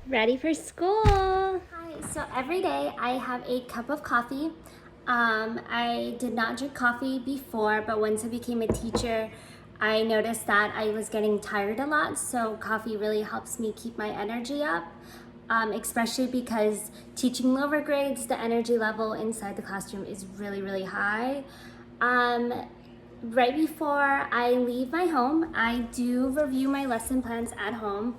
Ready for school. Hi, so every day I have a cup of coffee. I did not drink coffee before, but once I became a teacher, I noticed that I was getting tired a lot, so coffee really helps me keep my energy up, especially because teaching lower grades, the energy level inside the classroom is really, really high. Right before I leave my home, I do review my lesson plans at home.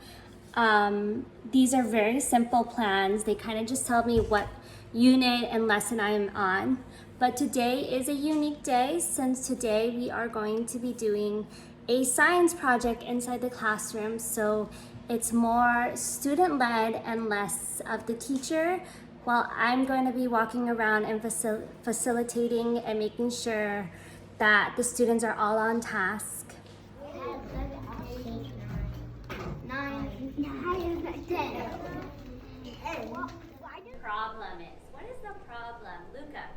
These are very simple plans. They kind of just tell me what unit and lesson I am on. But today is a unique day since today we are going to be doing a science project inside the classroom. So it's more student-led and less of the teacher, while I'm going to be walking around and facilitating and making sure that the students are all on task. Problem is, what is the problem, Luca?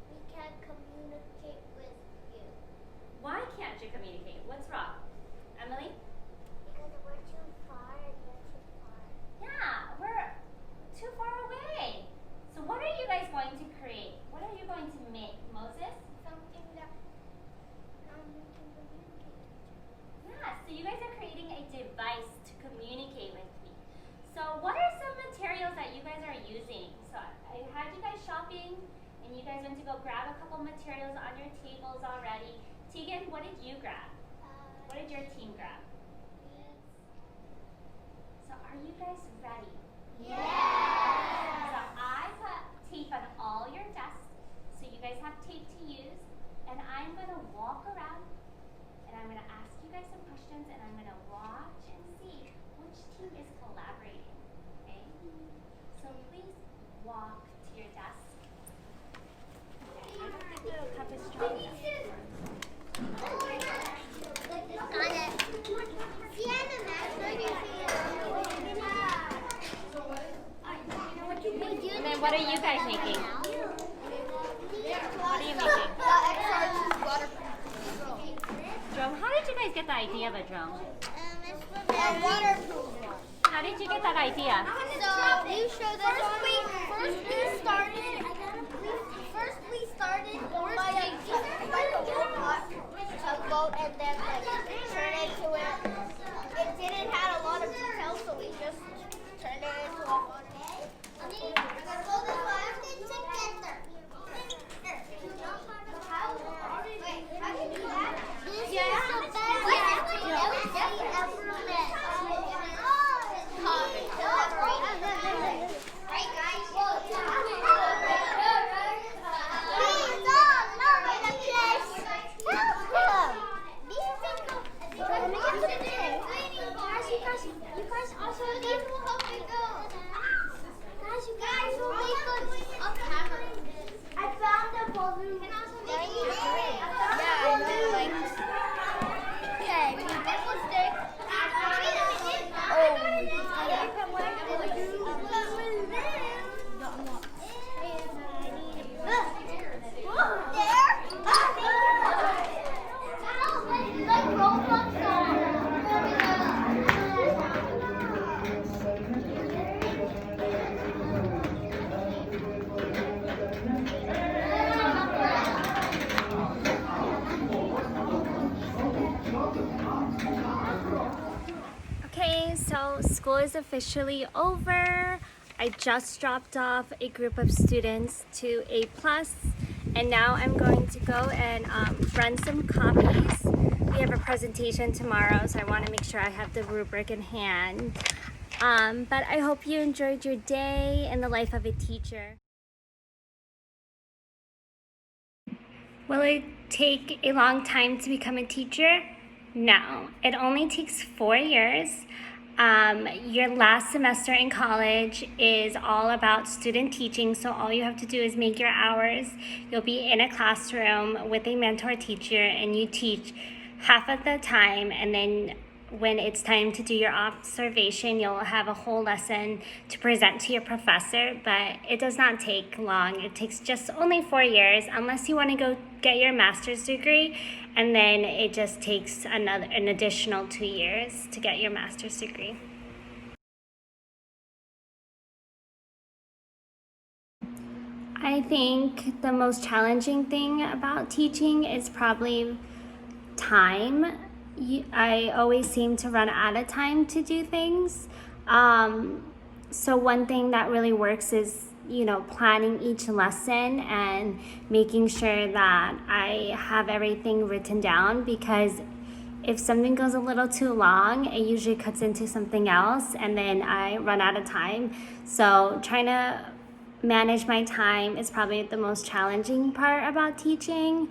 We can't communicate with you. Why can't you communicate? What's wrong? Emily? Because we're too far and you're too far. Yeah, we're too far away. So what are you guys going to create? What are you going to make, Moses? Something that we can communicate with each other. Yeah, so you guys are creating a device to communicate with me. So what are some materials that you guys are using? So I had you guys shopping and you guys went to go grab a couple materials on your tables already. Tegan, what did you grab? What did your team grab? Yes. So are you guys ready? Yes. So I put tape on all your desks so you guys have tape to use, and I'm going to walk around and I'm going to ask you guys some questions and I'm going to watch and see which team is collaborating. Okay? So please walk to your desk. Okay, I don't think the cup is strong enough. And then what are you guys making? What are you making? Drone? How did you guys get the idea of a drone? How did you get that idea? So you showed us first we started by a tugboat and then turned into it. It didn't have a lot of details, so we just turned it into a fun. Okay, so school is officially over. I just dropped off a group of students to A+, and now I'm going to go and run some copies. We have a presentation tomorrow, so I want to make sure I have the rubric in hand. But I hope you enjoyed your day in the life of a teacher. Will it take a long time to become a teacher? No, it only takes 4 years. Your last semester in college is all about student teaching, so all you have to do is make your hours. You'll be in a classroom with a mentor teacher and you teach half of the time, and then when it's time to do your observation, you'll have a whole lesson to present to your professor, but it does not take long. It takes just only 4 years, unless you want to go get your master's degree, and then it just takes an additional 2 years to get your master's degree. I think the most challenging thing about teaching is probably time. I always seem to run out of time to do things. So one thing that really works is, planning each lesson and making sure that I have everything written down, because if something goes a little too long, it usually cuts into something else and then I run out of time. So trying to manage my time is probably the most challenging part about teaching.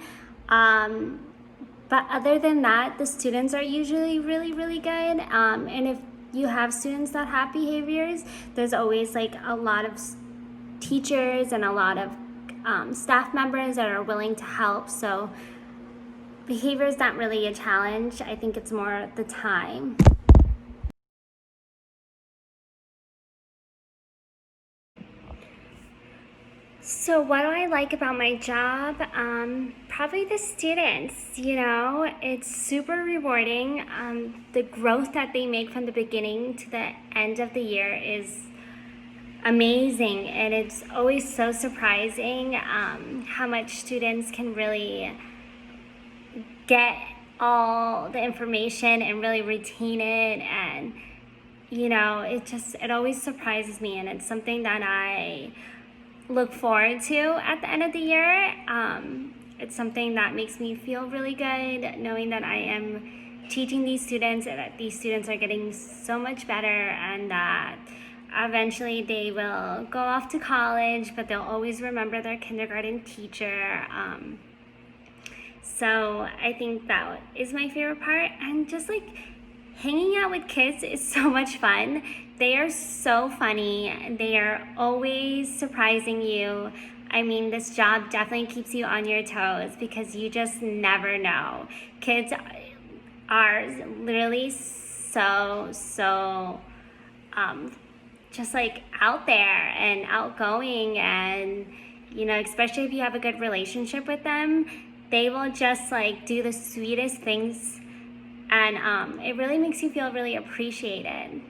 But other than that, the students are usually really, really good. And if you have students that have behaviors, there's always like a lot of teachers and a lot of staff members that are willing to help. So behavior is not really a challenge. I think it's more the time. So what do I like about my job? Probably the students. It's super rewarding. The growth that they make from the beginning to the end of the year is amazing, and it's always so surprising how much students can really get all the information and really retain it. And it always surprises me, and it's something that I look forward to at the end of the year. It's something that makes me feel really good, knowing that I am teaching these students and that these students are getting so much better, and that eventually they will go off to college, but they'll always remember their kindergarten teacher. So I think that is my favorite part. And just like hanging out with kids is so much fun. They are so funny. They are always surprising you. I mean, this job definitely keeps you on your toes because you just never know. Kids are literally so just like out there and outgoing, and especially if you have a good relationship with them, they will just like do the sweetest things, and it really makes you feel really appreciated.